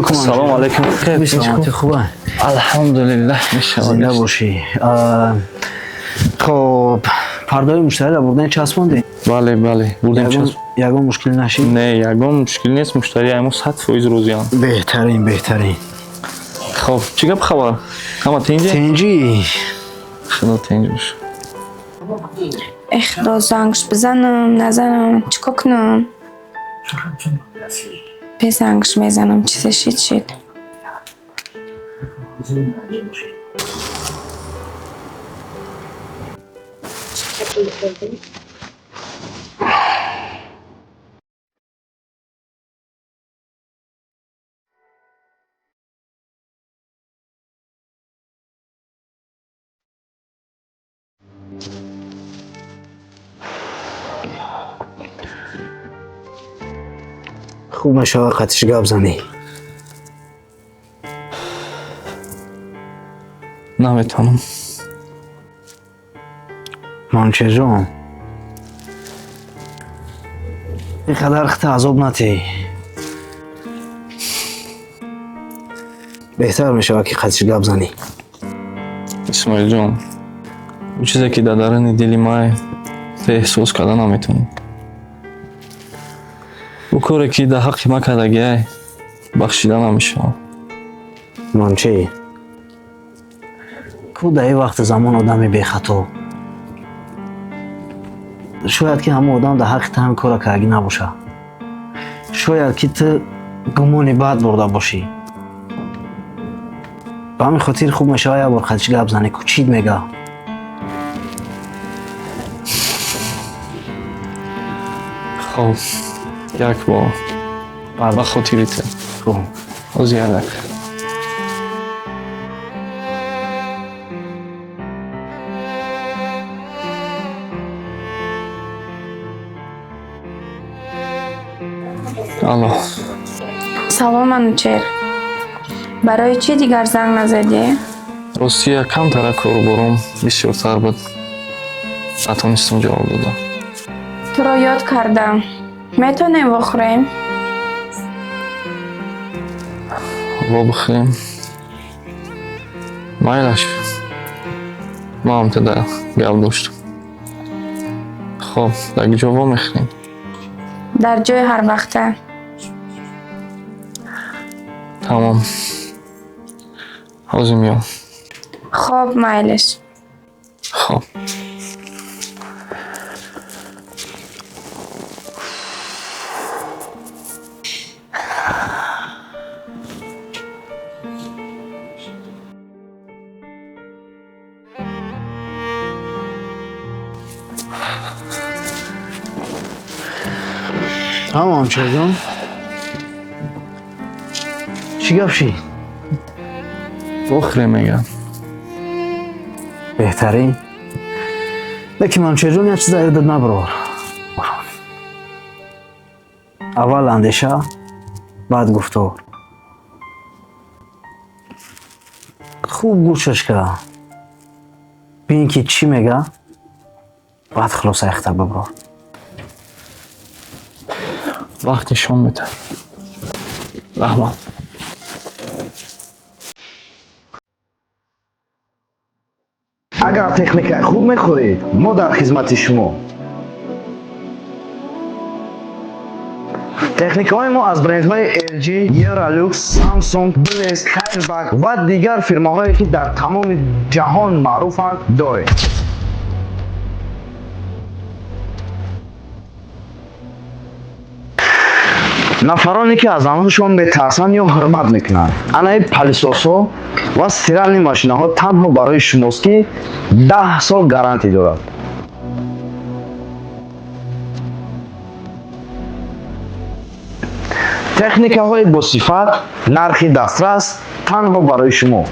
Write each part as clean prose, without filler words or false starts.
سلام علیکم. سلامتی خوبه؟ الحمدلله. زنده باشی. خب پردای مشتری را بردن چسباندی؟ بله بردیم چسب. یگان مشکل نشید؟ نه یگان مشکل نیست. مشتری همو 100% روزیان. بهترین. خب چی گپ خبر؟ همه تنجی؟ خدا تنج باشه. خدا زنگش بزنم نزنم چیکار کنم؟ به زنگش میزنم چیزش شد. خوب میشه خطش گپ زنی. نمیتونم. منچه جان اینقدر خط عذاب نتی. بهتر میشه که خطش گپ زنی. اسماعیل جان اون چیزی که در درون دلی ما احساس کردن نمیتونم. او کاری که در حق ما کردگی بخشیده نمیشه. منچه کو در این وقت زمان آدمی بی خطا. شاید که همه آدم در حق هم کار کردگی نباشه. شاید که تو گمانی بد برده باشی. به همین خاطر خوب میشه یه بار خطش گپ زنی که چی میگه. خب یک بار به خاطرته. خب از یادک. الو. سلام منوچهر. برای چی دیگر زنگ نزدی؟ راستی کم تر کار برام بسیارتر بود. نتونستم جواب دادم. تو را یاد کردم. میتونیم بخوریم؟ وا بخوریم. مایلش. ما هم تده گل داشتم. خب در کجا وا میخوریم؟ در جای هر وقته. تمام. حاضر میام. خب مایلش. خب. تمام چه جان چی گپ شی؟ بخوریم میگم. بهترین لیکن منچه جان یه چیز ایرداد نبرار. اول اندیشه بعد گفتار. خوب گوشش که ببین که چی میگه بعد خلاصه اخته ببرار. وقتشون میده. رحمت. اگر تکنیک خوب میخورید ما در خدمت شما. تکنیک های ما از برند های LG، یورالوکس، سامسونگ، بلیز، کایلباک و دیگر فرماهایی که در تمام جهان معروفند داریم. نفرانی که از آنهاشون میترسند یا حرمت میکنند انای پلیسوسو و استرالنی ماشینه ها تنها برای شماست که 10 سال گارانتی دارد. تکنیک های با صفت نرخی دسترس تنها برای شما.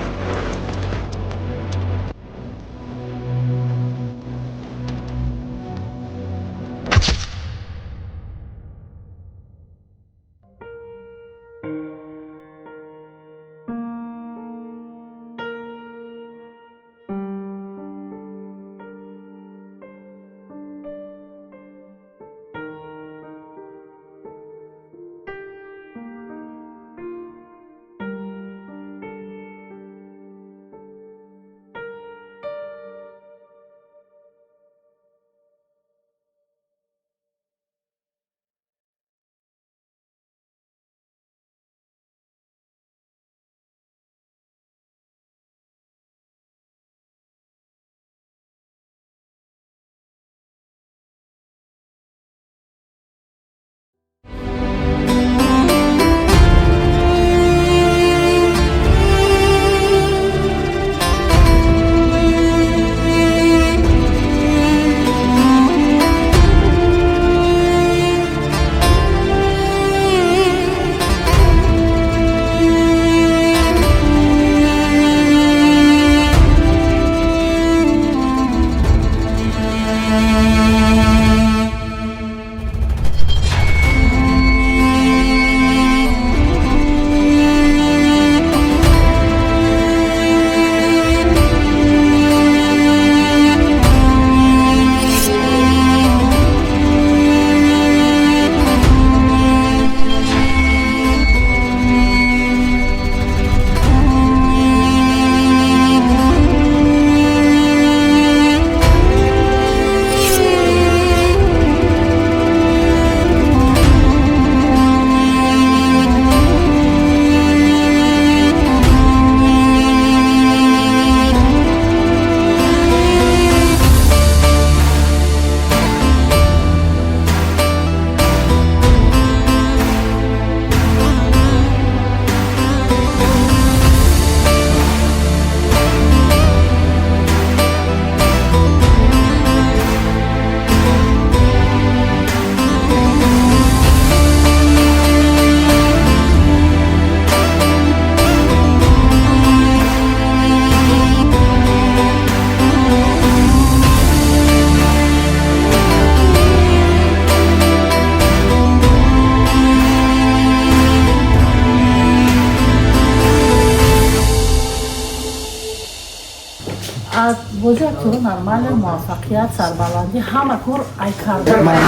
بازی تو نرمال موفقیت سربلندی همه کار ای کردن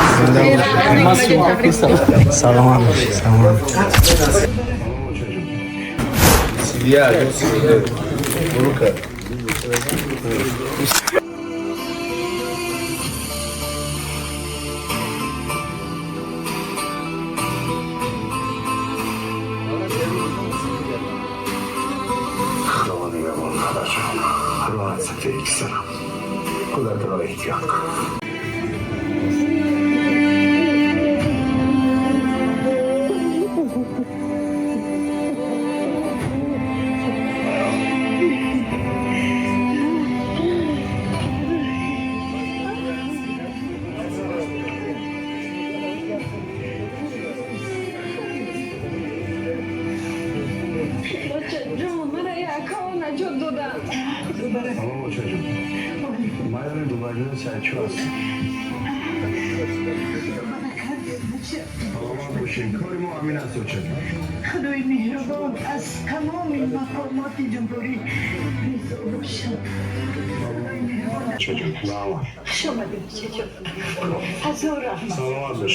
سلام سلام Tamam çocuğum. Maya'nın duvarını Selçuk alsın. Tamam bu şey. Kör muamelası o çocuğum. خدای مهربان از تمام مقامات جمهوری Çocuğum. Daha var. شما چطور هزارم Sağlam hazır.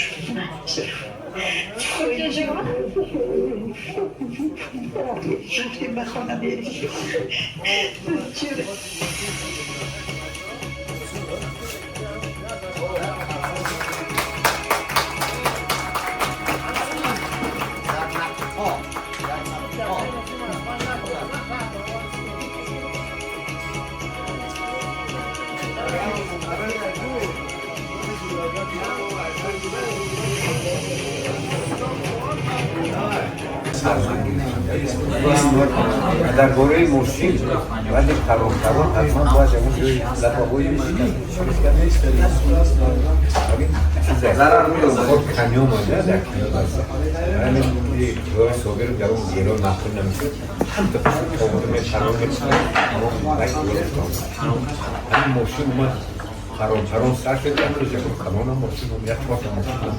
رفتیم به خانه بریم چرا در باره مشکل ولی قرار حتما باید اون لطفاقی بشید ضرر میدون خود کنیو مانده در کنیو بسته یعنی روی صوبه رو در اون گیرو نخون نمیشه هم تا قومه شرام میکنه اما باید همین مشکل اومد حرام سر شده هم روزه که کمان هم ماشین هم یک وقت ماشین هم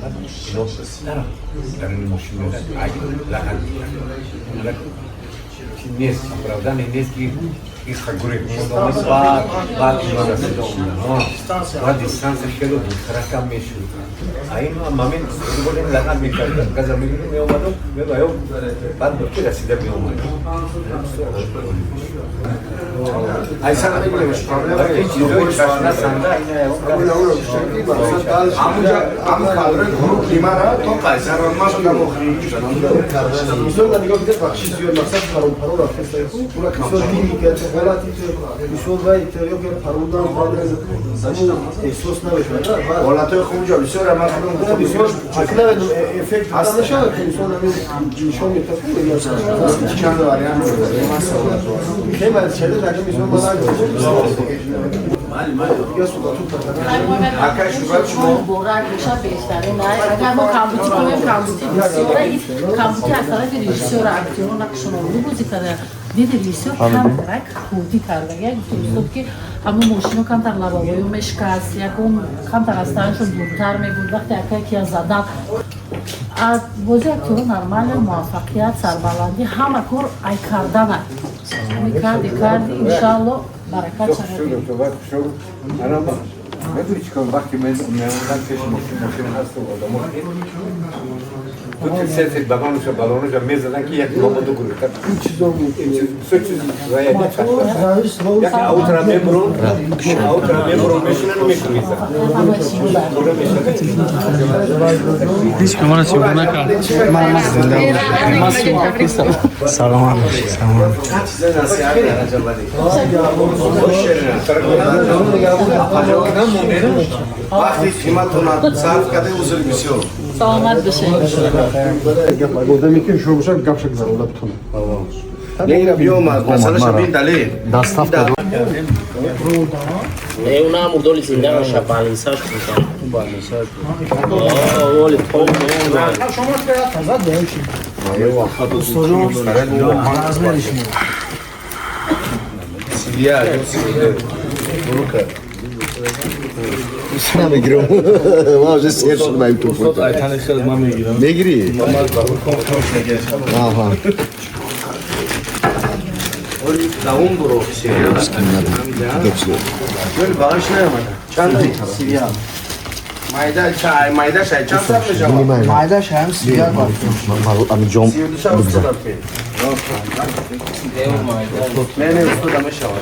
اینو نرم در این ماشین میدن اگه لحن میدن چی نیست правда نیست که این خگوری کنم بعد اینا رسیده اومدن بعد دیستانسش که رو دوسترکم میشود این مامین بودیم لحن میکردن گذر میگیریم میومدم میگویم بعد برکی رسیده میومدم Ayşe Hanım demiş. این چیزوی چشمه سنده Am kadro grup limara to Kayseri olmaz ki bu Misal da nigah gider bakşiş diyor maksat paron paron afesta yapıyor. Buna misal değil ki velat misal vay yok ya parondan fazla ama sos ne var? Valla to khunca misal ama kadın misal akla ve efekt anlaşılıyor ki misal misal yapıyor ya çıkan var yani. Hemen şeyde de misal bana بورد میشه بهتره نه اگر ما کامپیوتر کنیم کامپیوتر بسیاره این کامپیوتر از طرف ریژیسور اکتور نقشون رو بازی کرده دید ریژیسور کم درک خودی کرده یعنی تو که همون ماشینو کم تر لبابایی مشکست یکم کم تر از تنشون دورتر میبود وقتی اکی از زدن بازی اکتور نرمال موفقیت سربلندی همه کار ای کردن کردی انشالله برکت شد میدونی چیکار وقتی من میامدم پیش ماشین هست و آدم تو تلسیت بالونش میزدن که یک نام دو گروه کرد این چیزا بود سه چیز و یک اوترا میبرون میشونن و میشونیزن هیچ کمان چی بود نکرد سلام سلام وقتی قیمتون صرف کرده وزیر بسیار سلامت بشه گفتم که شروع بشه گپ شک زنم لبتون نگیره بیام مثلا شبیه دلیل دست هفته una murdoli sindano şapalisa şundan. Oli tom ne? شما تازه داشتید از میرشیم سیدیا بروکه نمیگیرم واژه سیر شد من تو فوت میگیری آها داون برو اسکن ندارم Böyle bağış ne yapmadı? Çanda Siviyar. mayda çay, mayda çay. Çanda yapacağım. Mayda şahım siviyar var. Amcam Siyurduşa usta da pey. Ne usta da meşa var.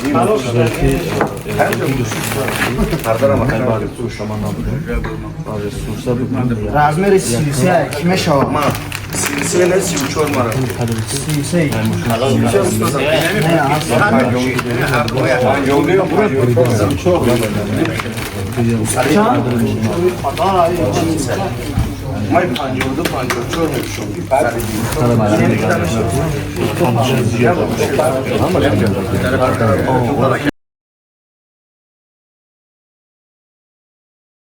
Razmeri sivise kime şava? Ama silsile ne sil çor mara. Sivise. Silsile usta da pey. Ne ya? Yolluyor mu? May panjurdu panjur çor ne bir şey.